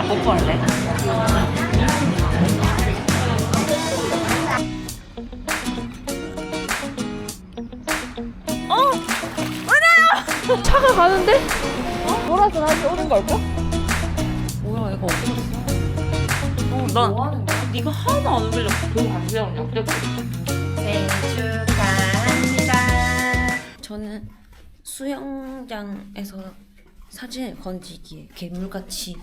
먹고 할래? 차가 가는데? 돌아서 다시 오는 걸까? 뭐야 이거 없어졌어? 난 네가 하나도 안 오길래 그 반지랑 역대급. 생일 축하합니다. 저는 수영장에서 사진을 건지기에 괴물같이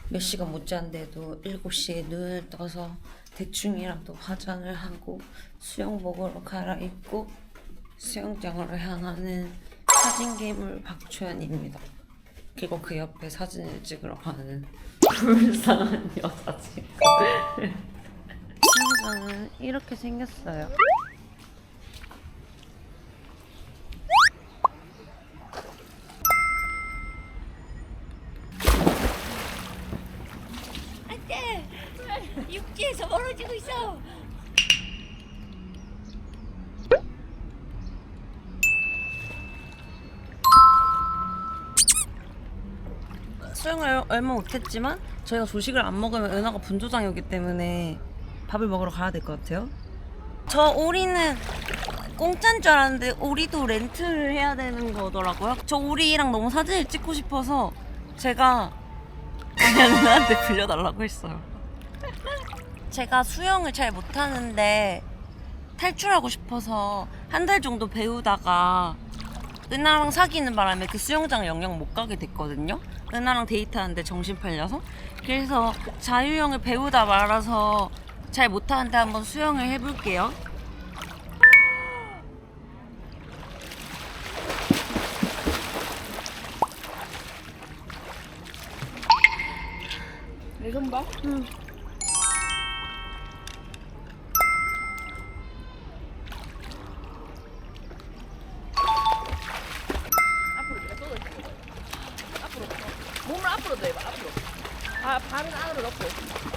몇 시간 못 잤는데도 7시에 눈을 떠서 대충이라도 화장을 하고 수영복으로 갈아입고 수영장으로 향하는 사진 괴물 박초연입니다. 그리고 그 옆에 사진을 찍으러 가는 불쌍한 여자 친구. 수영장은 이렇게 생겼어요. 안돼! 육지에서 멀어지고 있어. 수영을 얼마 못했지만 저희가 조식을 안 먹으면 은하가 분조장이 오기 때문에 밥을 먹으러 가야 될 것 같아요. 저 오리는 공짜인 줄 알았는데 오리도 렌트를 해야 되는 거더라고요. 저 오리랑 너무 사진을 찍고 싶어서 제가 그냥 은하한테 빌려달라고 했어요. 제가 수영을 잘 못하는데 탈출하고 싶어서 한 달 정도 배우다가 은하랑 사귀는 바람에 그 수영장 영영 못 가게 됐거든요. 은하랑 데이트하는데 정신 팔려서. 그래서 자유형을 배우다 말아서 잘 못하는데 한번 수영을 해볼게요. 내 손 봐. 응. 몸을 앞으로 내봐, 앞으로. 아, 발은 안으로 넣고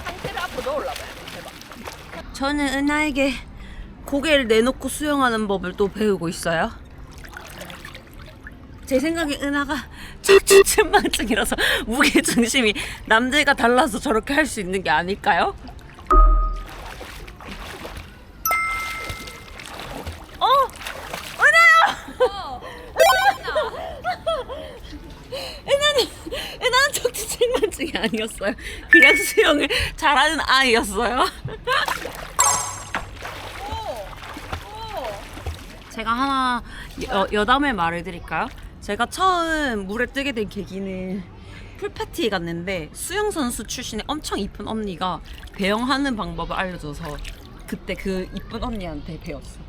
상체를 앞으로 넣으려고 해봐. 저는 은하에게 고개를 내놓고 수영하는 법을 또 배우고 있어요. 제 생각에 은하가 척추측만증이라서 무게중심이 남들과 달라서 저렇게 할 수 있는 게 아닐까요? 은하는 척추측만증이 아니었어요. 그냥 수영을 잘하는 아이였어요. 제가 하나 여담의 말을 드릴까요? 제가 처음 물에 뜨게 된 계기는 풀파티에 갔는데 수영선수 출신의 엄청 이쁜 언니가 배영하는 방법을 알려줘서 그때 그 이쁜 언니한테 배웠어.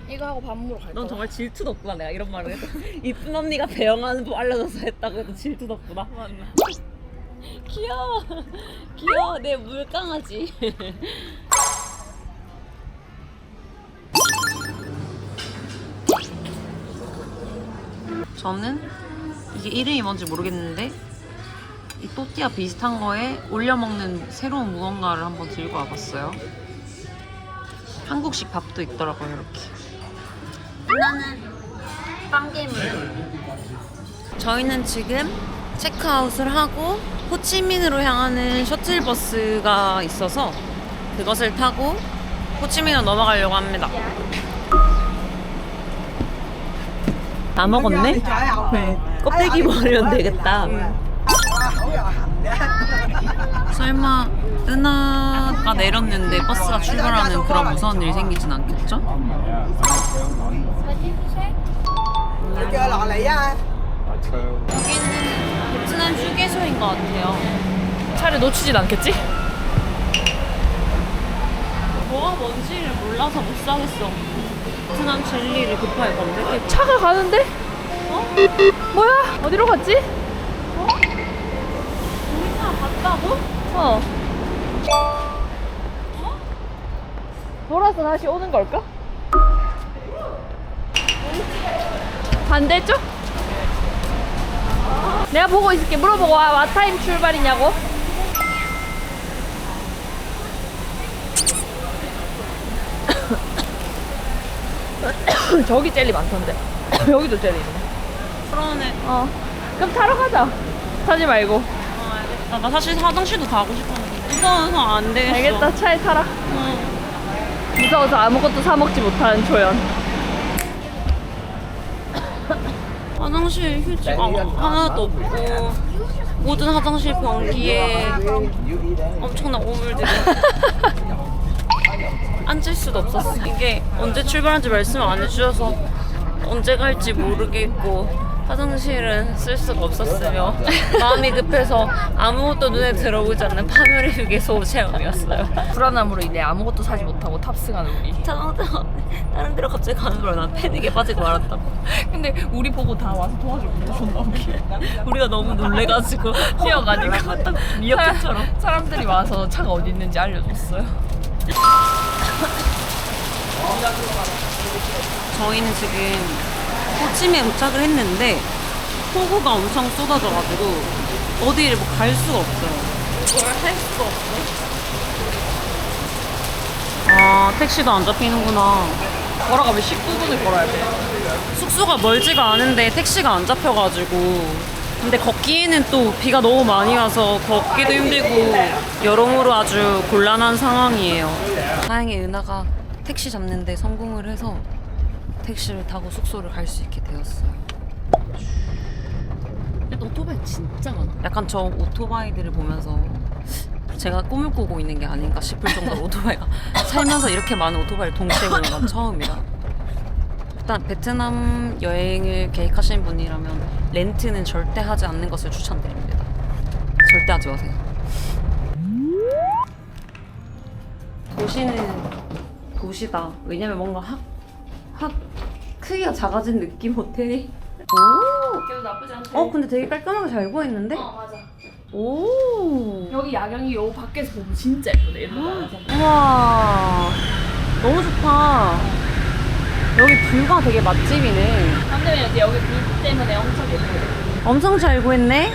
이거 하고 밥 먹으러 갈 거야. 넌 정말 질투도 없구나. 내가 이런 말을 해도 이쁜 언니가 배영하는 법 알려줘서 했다고 해도 질투도 없구나. 맞나? 귀여워. 귀여워. 내 물강아지. 저는 이게 이름이 뭔지 모르겠는데 이 또띠아 비슷한 거에 올려 먹는 새로운 무언가를 한번 들고 와봤어요. 한국식 밥도 있더라고요. 이렇게. 하나는 빵개물. 저희는 지금 체크아웃을 하고 호치민으로 향하는 셔틀버스가 있어서 그것을 타고 호치민으로 넘어가려고 합니다. 다 먹었네? 껍데기 버리면 되겠다. 설마 은하가 내렸는데 버스가 출발하는 그런 무서운 일이 생기진 않겠죠? 여기는 베트남 휴게소인 것 같아요. 차를 놓치진 않겠지? 뭐가 뭔지를 몰라서 못 사겠어. 베트남 젤리를 급하게 검색해. 차가 가는데? 어? 뭐야? 어디로 갔지? 우리 차 갔다고? 어. 돌아서 다시 오는 걸까? 반대쪽? 내가 보고 있을게. 물어보고 와. 왓타임 출발이냐고? 저기 젤리 많던데. 여기도 젤리 있네. 그러네. 그럼 타러 가자. 타지 말고. 알겠다. 나 사실 화장실도 가고 싶었는데 무서워서 안 되겠어. 알겠다. 차에 타라. 응. 무서워서 아무것도 사 먹지 못하는 조연. 화장실 휴지가 하나도 없고 모든 화장실 변기에 엄청난 오물들이 앉을 수도 없었어. 이게 언제 출발한지 말씀을 안 해주셔서 언제 갈지 모르겠고 화장실은 쓸 수가 없었으며 마음이 급해서 아무것도 눈에 들어오지 않는 파멸의 휴게소 체험이었어요. 불안함으로 인해 아무것도 사지 못하고 탑승한 우리. 자동차가 다른 데로 갑자기 가는 거야. 난 패닉에 빠지고 말았다고. 근데 우리 보고 다 와서 도와주고 있다. 존나 웃기게. 우리가 너무 놀래가지고 뛰어가니까 딱 미역캣처럼. 사람들이 와서 차가 어디 있는지 알려줬어요. 저희는 지금 호치민에 도착을 했는데 폭우가 엄청 쏟아져가지고 어디를 뭐 갈 수가 없어요. 뭘 할 수가 없어. 아, 택시도 안 잡히는구나. 걸어가면 19분을 걸어야 돼. 숙소가 멀지가 않은데 택시가 안 잡혀가지고. 근데 걷기에는 또 비가 너무 많이 와서 걷기도 힘들고 여러모로 아주 곤란한 상황이에요. 다행히 은하가 택시 잡는데 성공을 해서 택시를 타고 숙소를 갈 수 있게 되었어요. 근데 오토바이 진짜 많아. 약간 저 오토바이들을 보면서 제가 꿈을 꾸고 있는 게 아닌가 싶을 정도로 오토바이가 살면서 이렇게 많은 오토바이를 동시에 보는 건 처음이라. 일단 베트남 여행을 계획하시는 분이라면 렌트는 절대 하지 않는 것을 추천드립니다. 절대 하지 마세요. 도시는 도시다. 왜냐면 뭔가 확 크기가 작아진 느낌 호텔이. 오. 그래도 나쁘지 않대. 근데 되게 깔끔하게 잘 구했는데? 맞아. 오. 여기 야경이 요 밖에서 보면 진짜 예쁘네. 우와. 너무 좋다. 여기 뷰가 되게 맛집이네. 반대면 여기 불 때문에 엄청 예쁘네. 엄청 잘 구했네?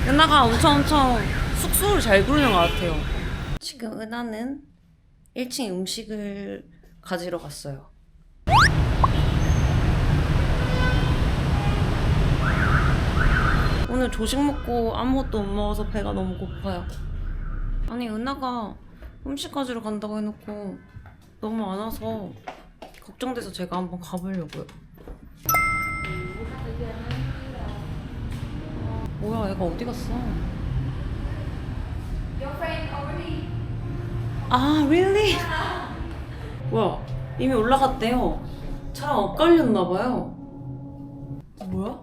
은하가 엄청 숙소를 잘 구르는 것 같아요. 지금 은하는 1층 음식을 가지러 갔어요. 오늘 조식 먹고 아무것도 못 먹어서 배가 너무 고파요. 아니 은하가 음식 가지러 간다고 해놓고 너무 안 와서 걱정돼서 제가 한번 가보려고요. 뭐야 얘가 어디 갔어? 아 really? 뭐야 이미 올라갔대요. 차랑 엇갈렸나봐요. 뭐야?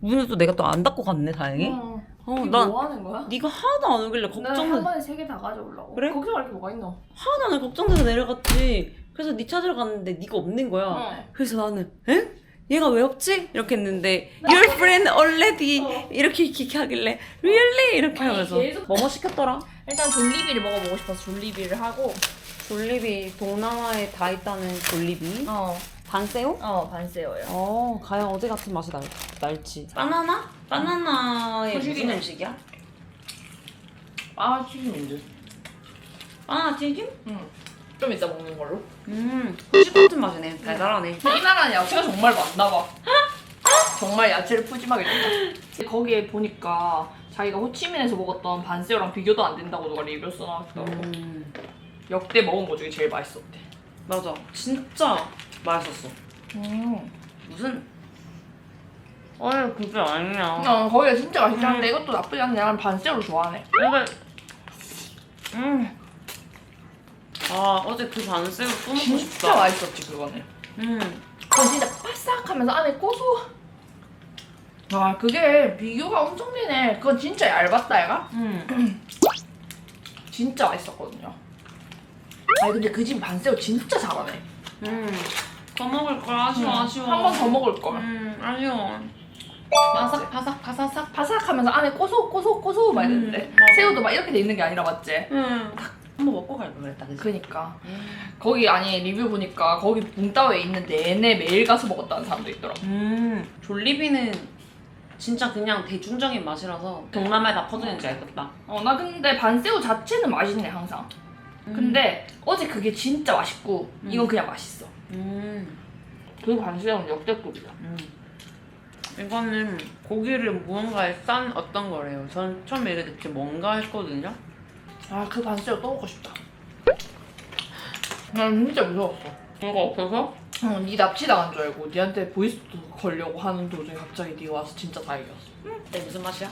문을 또 내가 또 안 닫고 갔네 다행히. 난 뭐 하는 거야? 네가 하나도 안 오길래 난 한 걱정돼. 번에 3개 다 가져오려고. 그래? 걱정할 게 뭐가 있노? 하나도 안 해. 걱정돼서 내려갔지. 그래서 네 찾으러 갔는데 네가 없는 거야. 어. 그래서 나는 에? 얘가 왜 없지? 이렇게 했는데 Your friend already 이렇게 하길래 Really? 이렇게 아니, 하면서 계속- 뭐뭐 시켰더라? 일단 졸리비를 먹어보고 싶어서 졸리비를 하고. 졸리비 동남아에 다 있다는 졸리비 반새우? 반새우예요. 과연 어제 같은 맛이 날지. 바나나? 바나나의 무슨 소식이네. 음식이야? 아 튀김인데. 바나나 튀김? 좀 이따 먹는 걸로. 후식 같은 맛이네. 달달하네. 이 나라는 야채가 정말 많나 봐. 정말 야채를 푸짐하게 줬다. 거기에 보니까 자기가 호치민에서 먹었던 반새우랑 비교도 안 된다고 누가 리뷰 써놨더라고. 역대 먹은 거 중에 제일 맛있었대. 맞아. 진짜 맛있었어. 무슨 아니 그게 아니야. 거기가 진짜 맛있긴 한데 이것도 나쁘지 않네. 난 반새우를 좋아하네. 근데 어제 그 반새우 또 먹고 진짜 싶다. 맛있었지 그거는. 그건 진짜 바삭하면서 안에 고소. 아 그게 비교가 엄청 되네. 그건 진짜 얇았다 얘가. 진짜 맛있었거든요. 아니 근데 그 집 반새우 진짜 잘하네. 더 먹을 걸 아쉬워. 한 번 더 먹을 걸. 아쉬워. 맞지? 바삭. 바삭하면서 안에 고소 막 이랬는데 새우도 막 이렇게 돼 있는 게 아니라 맞지? 한번 먹고 갈 걸 그랬다. 그치? 그니까 거기 아니 리뷰 보니까 거기 붕따오에 있는 내내 매일 가서 먹었다는 사람도 있더라고. 졸리비는 진짜 그냥 대중적인 맛이라서 동남아에 다 퍼지는지 알겠다. 나 근데 반새우 자체는 맛있네 항상. 근데 어제 그게 진짜 맛있고 이건 그냥 맛있어. 그 반새우는 역대급이다. 이거는 고기를 무언가에 싼 어떤 거래요. 전 처음에 이게 대체 뭔가 했거든요. 아, 그 반새우 또 먹고 싶다. 난 진짜 무서웠어. 뭔가 없어서? 니 납치당한 줄 알고 니한테 보이스도 걸려고 하는 도중에 갑자기 니가 와서 진짜 다 이겼어. 네, 무슨 맛이야?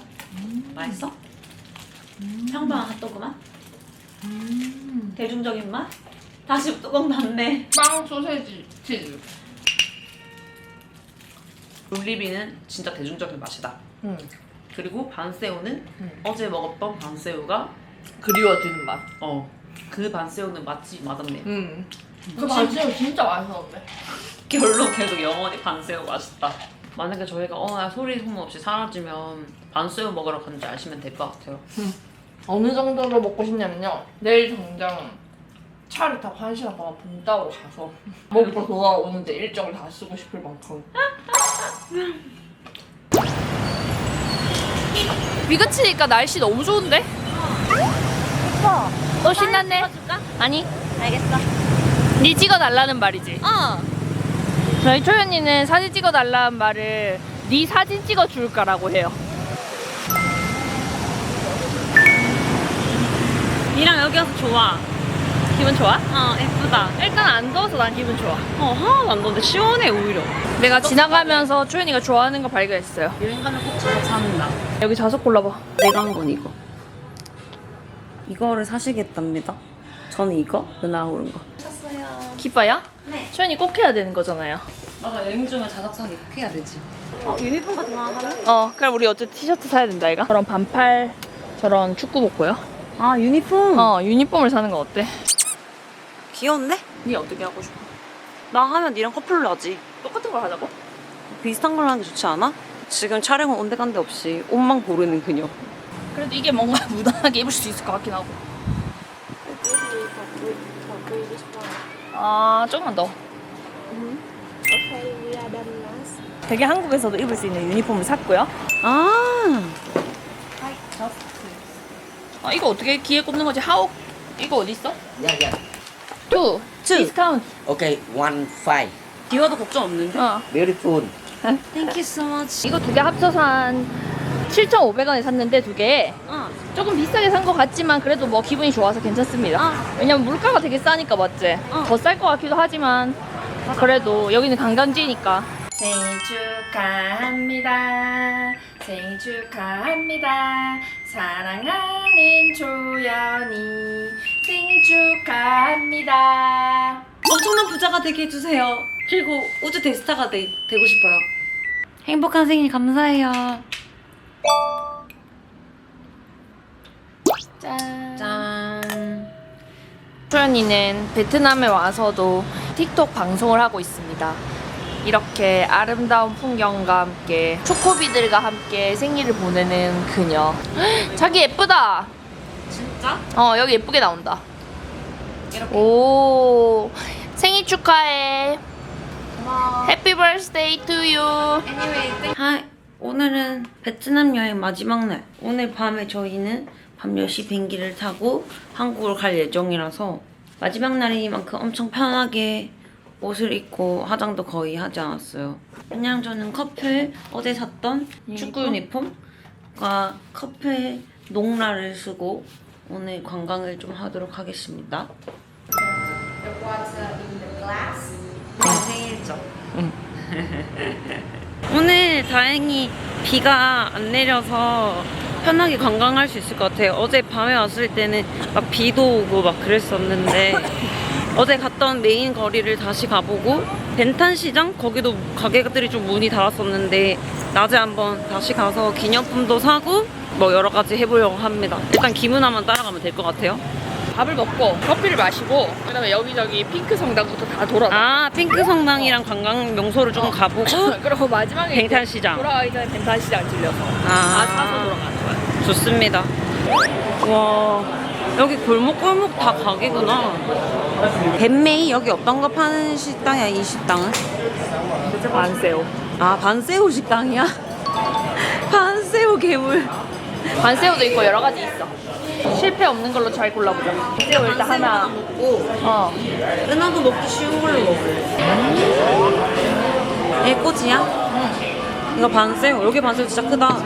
맛있어? 평범한 핫도그만? 대중적인 맛? 다시 뚜껑 닫네. 빵, 소세지, 치즈. 롤리비는 진짜 대중적인 맛이다. 그리고 반새우는 어제 먹었던 반새우가 그리워지는 맛. 그 반새우는 맛있네. 그 반새우 진짜 맛있었는데. 결론 계속 영원히 반새우 맛있다. 만약에 저희가 어느 날 소리 소문 없이 사라지면 반새우 먹으러 갔는지 아시면 될 것 같아요. 어느 정도로 먹고 싶냐면요. 내일 당장 차를 타고 1시간 동안 봉다우로 가서 먹고 돌아오는데 일정을 다 쓰고 싶을 만큼. 비가 치니까 날씨 너무 좋은데? 예뻐. 너 신났네? 찍어줄까? 아니, 알겠어. 니 찍어달라는 말이지. 저희 초연이는 사진 찍어달라는 말을 니 사진 찍어줄까라고 해요. 니랑 여기 와서 좋아. 기분 좋아? 예쁘다. 일단 안 더워서 난 기분 좋아. 하나도 안 더운데 시원해 오히려. 내가 지나가면서 초연이가 좋아하는 거 발견했어요. 여행 가면 꼭 저거 사는다. 여기 좌석 골라봐. 내가 한 건 이거. 이거를 사시겠답니다. 저는 이거, 은하 오른 거. 기빠야? 네. 초연이 꼭 해야 되는 거잖아요. 맞아, 여행 중에 자작 사기 꼭 해야 되지. 유니폼 같은 거 하나 하면? 그럼 우리 어째 티셔츠 사야 된다 이가? 저런 반팔, 저런 축구복고요. 유니폼. 유니폼을 사는 건 어때? 귀여운데? 니 어떻게 하고 싶어? 나 하면 니랑 커플로 하지. 똑같은 걸 하자고? 비슷한 걸 하는 게 좋지 않아? 지금 촬영은 온데간데 없이 옷만 고르는 그녀. 그래도 이게 뭔가 무난하게 입을 수 있을 것 같긴 하고. 조금만 더. 되게 한국에서도 입을 수 있는 유니폼을 샀고요. 이거 어떻게 귀에 꼽는 거지? 하옥? 이거 어디 있어? Yeah, yeah. 투. 디스카운트. Okay, 1.5. 디와도 걱정 없는데? Beautiful. Thank you so much. 이거 두 개 합쳐서 한 7,500원에 샀는데 두 개. 조금 비싸게 산 것 같지만 그래도 뭐 기분이 좋아서 괜찮습니다. 왜냐면 물가가 되게 싸니까 맞지? 더 쌀 것 같기도 하지만 그래도 여기는 관광지니까. 생일 축하합니다. 생일 축하합니다. 사랑하는 조연이 생일 축하합니다. 엄청난 부자가 되게 해주세요. 그리고 우주 대스타가 되고 싶어요. 행복한 생일 감사해요. 짠. 초연이는 베트남에 와서도 틱톡 방송을 하고 있습니다. 이렇게 아름다운 풍경과 함께 초코비들과 함께 생일을 보내는 그녀. 자기 예쁘다. 진짜? 여기 예쁘게 나온다. 오, 생일 축하해. 해피 버스데이 투 유. 하이, 오늘은 베트남 여행 마지막 날. 오늘 밤에 저희는 밤 10시 비행기를 타고 한국으로 갈 예정이라서 마지막 날이니만큼 엄청 편하게 옷을 입고 화장도 거의 하지 않았어요. 그냥 저는 커플 어제 샀던 축구 유니폼과 커플 농라를 쓰고 오늘 관광을 좀 하도록 하겠습니다. 네, 생일죠. 오늘 다행히 비가 안 내려서 편하게 관광할 수 있을 것 같아요. 어제 밤에 왔을 때는 막 비도 오고 막 그랬었는데 어제 갔던 메인 거리를 다시 가보고 벤탄시장? 거기도 가게들이 좀 문이 닫았었는데 낮에 한번 다시 가서 기념품도 사고 뭐 여러 가지 해보려고 합니다. 일단 기문화만 따라가면 될 것 같아요. 밥을 먹고 커피를 마시고 그다음에 여기저기 핑크 성당부터 다 돌아. 핑크 성당이랑 관광 명소를 좀 가보고 그리고 마지막에 벤탄시장. 돌아가기 전에 벤탄시장 들려서 다 사서 돌아가는 거야. 좋습니다. 와, 여기 골목골목 다 가게구나. 벤메이 여기 어떤 거 파는 식당이야, 이 식당은? 대체 반새우. 반새우 식당이야? 반새우 괴물. 반새우도 있고 여러 가지 있어. 실패 없는 걸로 잘 골라보자. 반새우 일단 하나. 먹고 은하도 먹기 쉬운 걸로 먹을래. 이게 꼬지야? 이거 반새우. 여기 반새우 진짜 크다.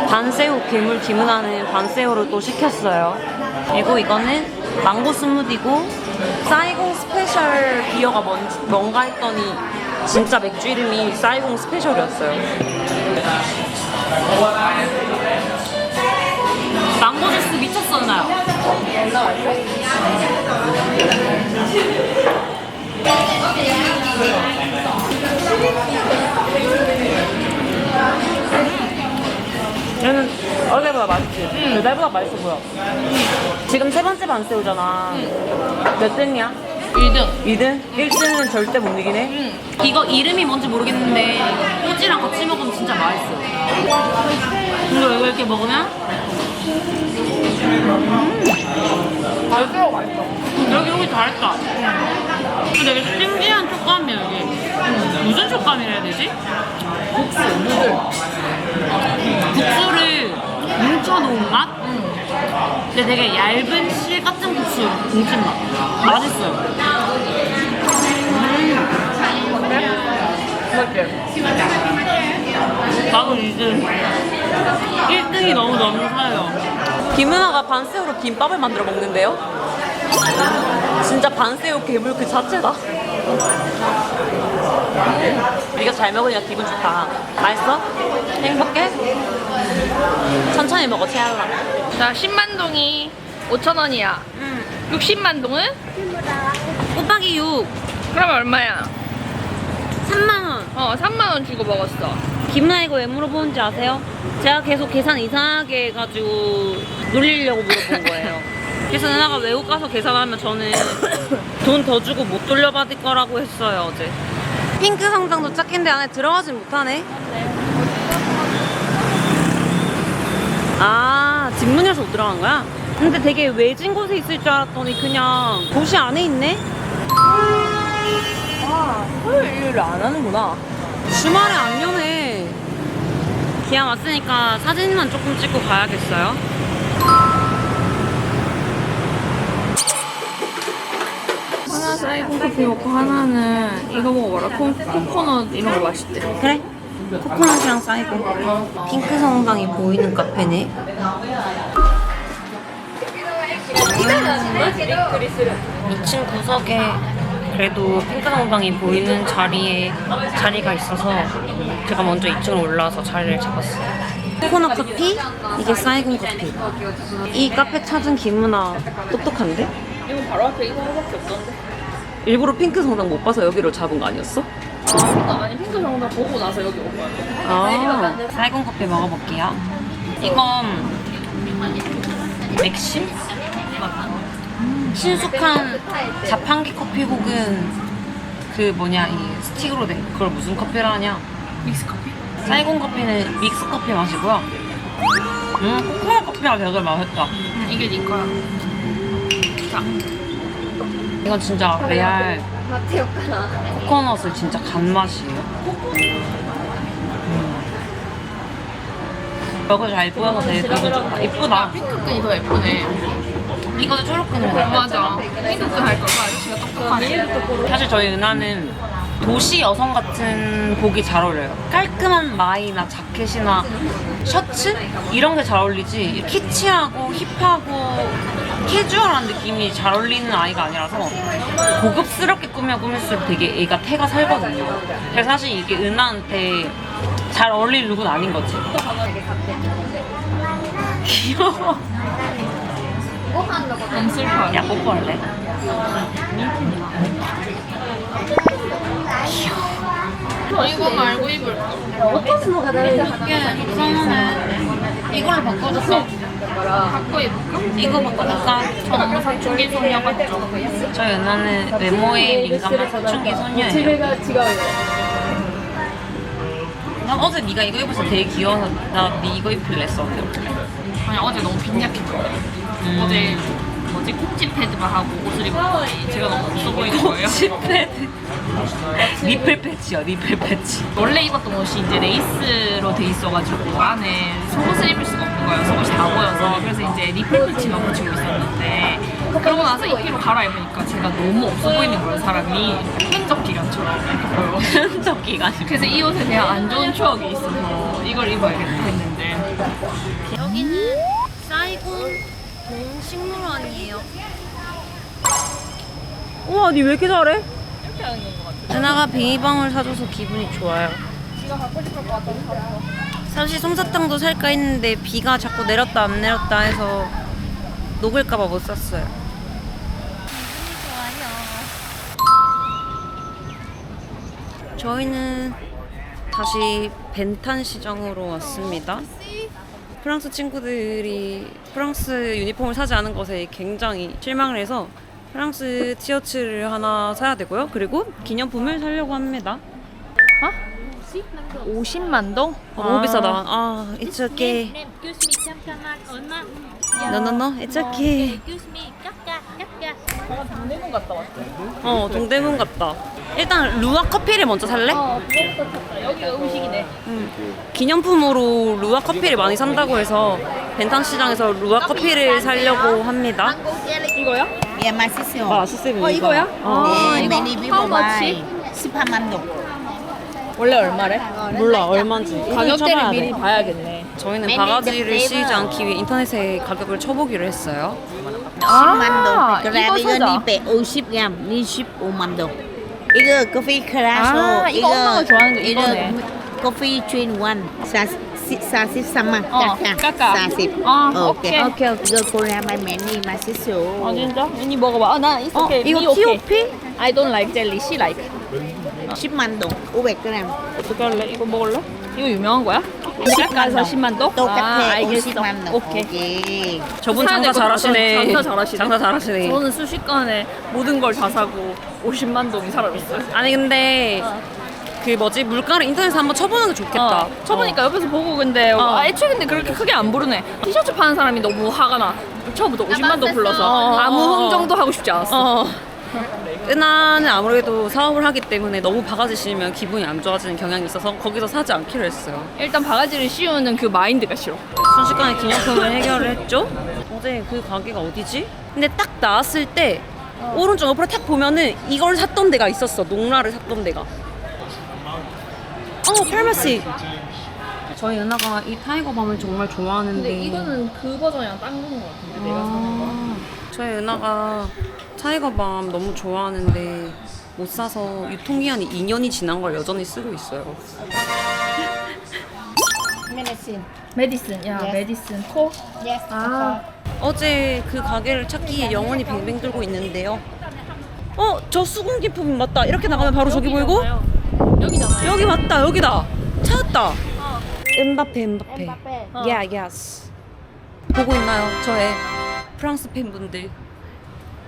반새우 괴물 김은아는 반새우를 또 시켰어요. 그리고 이거는 망고 스무디고 사이공 스페셜 비어가 뭔가 했더니 진짜 맥주 이름이 사이공 스페셜이었어요. 망고 주스 미쳤어, 은아야. 얘는 어제보다 맛있지? 그날보다 맛있어 보여. 지금 세 번째 반새우잖아. 몇 등이야? 1등. 2등? 1등은 절대 못 이기네? 이거 이름이 뭔지 모르겠는데 꼬지랑 같이 먹으면 진짜 맛있어. 근데 이거 이렇게 먹으면 반새우 맛있어. 여기 잘했다. 근데 되게 신기한 촉감이야 이게. 무슨 촉감이라 해야 되지? 국수를 뭉쳐놓은 맛? 근데 되게 얇은 실 같은 국수 뭉친 맛. 맛있어요. 나도 이제 1등이 너무 사요. 김은아가 반새우로 김밥을 만들어 먹는데요? 진짜 반새우 괴물 그 자체다. 우리가 잘 먹으니까 기분 좋다. 맛있어? 행복해? 천천히 먹어, 채알라. 자, 10만 동이 5,000원이야. 60만 동은? 곱하기 6. 그러면 얼마야? 3만원. 3만 원 주고 먹었어. 김은아 이거 왜 물어보는지 아세요? 제가 계속 계산 이상하게 해가지고 놀리려고 물어본 거예요. 그래서 은하가 외국 가서 계산하면 저는 돈 더 주고 못 돌려받을 거라고 했어요, 어제. 핑크 성당도 짝인데 안에 들어가진 못하네. 아, 집 문 열어서 못 들어간 거야? 근데 되게 외진 곳에 있을 줄 알았더니 그냥 도시 안에 있네? 토요일 일요일 안 하는구나. 주말에 안 여네. 기왕 왔으니까 사진만 조금 찍고 가야겠어요. 하나 사이공 커피 먹고 하나는 이거 먹어봐라. 코코넛 이런 거 맛있대. 그래? 코코넛이랑 사이고 핑크 성당이 보이는 카페네. 2층 구석에 그래도 핑크 성당이 보이는 자리가 있어서 제가 먼저 2층으로 올라와서 자리를 잡았어요. 코코넛 커피, 이게 사이공 커피. 이 카페 찾은 김은아 똑똑한데? 이거 바로 앞에 이거 하나밖에 없던데. 일부러 핑크 성당 못 봐서 여기로 잡은 거 아니었어? 아니 핑크 정답 보고 나서 여기 온 거야. 아, 사이공 커피 먹어볼게요. 이건 맥심? 신숙한 자판기 커피 혹은 그 뭐냐 이 스틱으로 된 그걸 무슨 커피라 하냐? 믹스 커피? 사이공 커피는 믹스 커피 맛이고요. 코코넛 커피가 되게 맛있다. 이게 네 거야. 자, 이건 진짜 레알 코코넛을 진짜 간 맛이에요. 여기 잘 보여서 되게 기분 좋다. 이쁘다. 핑크끈이 더 예쁘네. 이거는 초록색으로 맞아. 핑크끈 할 걸. 아저씨가 똑똑하네. 사실 저희 은하는 도시 여성 같은 복이 잘 어울려요. 깔끔한 마이나 자켓이나 셔츠? 이런 게 잘 어울리지 키치하고 힙하고 캐주얼한 느낌이 잘 어울리는 아이가 아니라서 고급스럽게 꾸밀수록 되게 애가 태가 살거든요. 그래서 사실 이게 은하한테 잘 어울릴 룩은 아닌 거지. 귀여워. 너무 슬퍼. 야, 뽀뽀할래? 이거 말고 입을. 이걸로 바꿔줬어. 갖고 입을까? 이거 바꿔줄까? 저 너무 사춘기 소녀 같죠? 저희 은하는 외모에 민감한 사춘기 소녀예요. 난 어제 네가 이거 입어서 되게 귀여워서 나 네 이거 입을래 했어. 아니 어제 너무 빈약했어. 어제 뭐지 꼭지 패드만 하고 옷을 입었더니 제가 너무 없어 보이는 거예요. 패드. 니플 패치요, 니플 패치. 원래 입었던 옷이 이제 레이스로 돼 있어가지고 안에 속옷을 입을 수가 없는 거예요. 속옷이 다 보여서. 그래서 이제 니플 패치만 붙이고 있었는데 그러고 나서 이끼로 갈아입으니까 제가 너무 없어 보이는 거예요, 사람이. 흔적 기간처럼 이렇게 보여. 흔적 기간. 그래서 이 옷에 대한 안 좋은 추억이 있어서 이걸 입어야겠다 했는데. 여기는 사이곤 동식물원이에요. 우와, 니 왜 이렇게 잘해? 이렇게 하는 것 같아. 은하가 비니방울 사줘서 기분이 좋아요. 지가 갖고 싶을 것 같아서 샀어. 사실 솜사탕도 살까 했는데 비가 자꾸 내렸다 안 내렸다 해서 녹을까봐 못 샀어요. 저희는 다시 벤탄 시장으로 왔습니다. 프랑스 친구들이 프랑스 유니폼을 사지 않은 것에 굉장히 실망을 해서 프랑스 티셔츠를 하나 사야 되고요. 그리고 기념품을 사려고 합니다. 50만 동? 너무 비싸다. 아, it's okay. No, no, no, it's okay. 동대문 갔다 왔어. 동대문 같다. 일단 루아 커피를 먼저 살래? 그것부터 샀다. 여기가 음식이네. 기념품으로 루아 커피를 많이 산다고 해서 벤탄 시장에서 루아 커피를 사려고 합니다. 이거야? 예, 맛있어요. 맛있어요. 이거야? 네, 매니 How much? 비보바이 18만 동. 원래 얼마래? 몰라 얼마인지. 가격대를 미리 봐야겠네. 저희는 바가지를 씌우지 않기 위해 인터넷에 가격을 쳐보기로 했어요. 10만 동. 그래, 이거 이거 사자. 250g, 25만 동. 이거 커피 크라소. 아, 이거 엄마가 좋아하는 거 이거네. 커피 3-in-1 43만. 까까. 40. 아, 오케이. 오케이. 이거 코리아 마이 매니 맛있어. 아 진짜? 언니 먹어봐. 나 it's okay. 이거 me okay. TOP? I don't like jelly. She like. 10만 동. 500g. 어떻게 할래? 이거 먹을래? 이거 유명한 거야? 10만 동. 10만 동? 똑같아. 알겠어. 50만 동. 오케이. 저분 사야 장사 될것 잘하시네. 같아. 장사 잘하시네. 장사 잘하시네. 저는 순식간에 모든 걸 다 사고 50만 동이 사라졌어요. 아니 근데 그 뭐지 물가를 인터넷에 한번 쳐보는 게 좋겠다. 쳐보니까 옆에서 보고 근데 애초에 근데 그렇게 크게 안 부르네. 티셔츠 파는 사람이 너무 화가 나. 처음부터 50만 동 불러서 아무 흥정도 하고 싶지 않았어. 은하는 아무래도 사업을 하기 때문에 너무 바가지 씌우면 기분이 안 좋아지는 경향이 있어서 거기서 사지 않기로 했어요. 일단 바가지를 씌우는 그 마인드가 싫어. 순식간에 기념품을 해결을 했죠. 어제 그 가게가 어디지? 근데 딱 나왔을 때 오른쪽 옆으로 탁 보면은 이걸 샀던 데가 있었어. 농라를 샀던 데가. 파마시. 저희 은하가 이 타이거밤을 정말 좋아하는데 근데 이거는 그 버전이랑 딴 거인 것 같은데 내가 사는 거. 저희 은하가 타이거밤 너무 좋아하는데 못 사서 유통기한이 2년이 지난 걸 여전히 쓰고 있어요. 메디슨, 야 Yes. 메디슨 코. Yes. 어제 그 가게를 찾기에 영원히 뱅뱅 돌고 있는데요. 저 수공기품 맞다. 이렇게 나가면 바로 저기 보이고 여기잖아요. 여기 맞다. 여기다. 찾았다. 음바페. 야, 야스. 보고 있나요? 저의 프랑스 팬분들.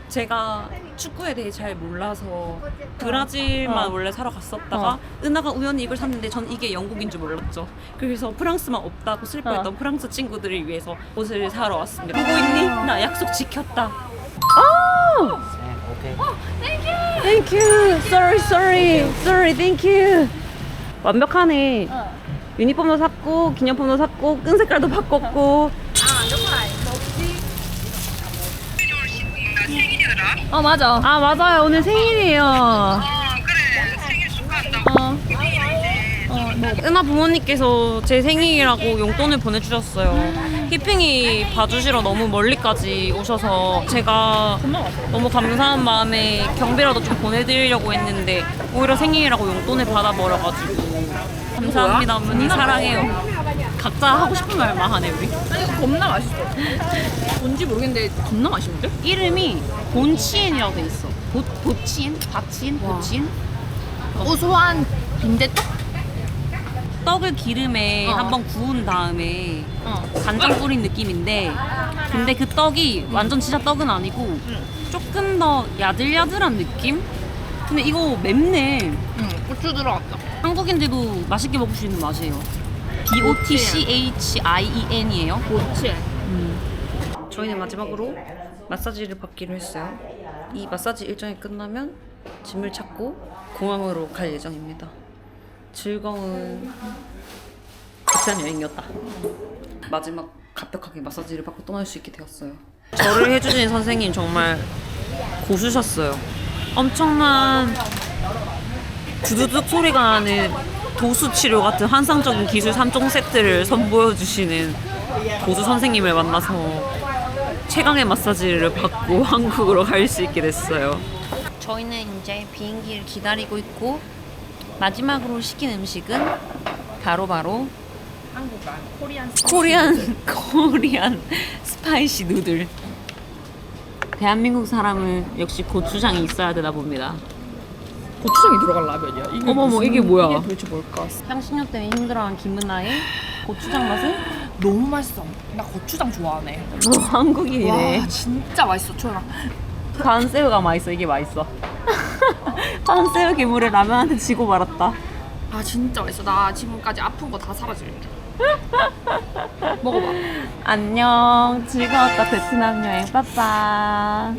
제가 축구에 대해 잘 몰라서 브라질만 원래 사러 갔었다가 은하가 우연히 이걸 샀는데 전 이게 영국인 줄 몰랐죠. 그래서 프랑스만 없다고 슬퍼했던 프랑스 친구들을 위해서 옷을 사러 왔습니다. 보고 있니? 나 약속 지켰다. Thank you. Sorry. Thank you. 완벽하네. 유니폼도 샀고 기념품도 샀고 끈 색깔도 바꿨고. 맞아. 아 맞아요. 오늘 생일이에요. 은하 부모님께서 제 생일이라고 용돈을 보내주셨어요. 히핑이 봐주시러 너무 멀리까지 오셔서 제가 너무 감사한 마음에 경비라도 좀 보내드리려고 했는데 오히려 생일이라고 용돈을 받아버려가지고 감사합니다 어머니 사랑해요. 각자 하고 싶은 말만 하네 우리. 아니 이거 겁나 맛있어. 뭔지 모르겠는데 겁나 맛있는데? 이름이 본치엔이라고 돼 있어. 보치엔? 보치엔? 고소한 빈대떡? 떡을 기름에 한번 구운 다음에 간장 뿌린 느낌인데 근데 그 떡이 완전 진짜 떡은 아니고 조금 더 야들야들한 느낌? 근데 이거 맵네. 고추 들어갔다. 한국인들도 맛있게 먹을 수 있는 맛이에요. BOTCHIEN이에요. 고치. 저희는 마지막으로 마사지를 받기로 했어요. 이 마사지 일정이 끝나면 짐을 찾고 공항으로 갈 예정입니다. 즐거운 격산 여행이었다. 마지막 갑벽하게 마사지를 받고 떠날 수 있게 되었어요. 저를 해주신 선생님 정말 고수셨어요. 엄청난 두두둑 소리가 나는 도수 치료 같은 환상적인 기술 3종 세트를 선보여주시는 고수 선생님을 만나서 최강의 마사지를 받고 한국으로 갈 수 있게 됐어요. 저희는 이제 비행기를 기다리고 있고 마지막으로 시킨 음식은 바로 한국말 코리안 스파이시 누들. 대한민국 사람은 역시 고추장이 있어야 되나 봅니다. 고추장이 들어간 라면이야. 이게 어머머, 이게 뭐야? 이게 도대체 뭘까? 향신료 때문에 힘들어한 김은아의 고추장 맛은 너무 맛있어. 나 고추장 좋아하네. 너 한국인이네. 와 진짜 맛있어 초연아. 반새우가 맛있어. 이게 맛있어. 반새우 괴물에 라면한테 지고 말았다. 아 진짜 맛있어. 나 지금까지 아픈 거 다 사라질 줄. 먹어봐. 안녕. 즐거웠다 베트남 여행. 빠빠.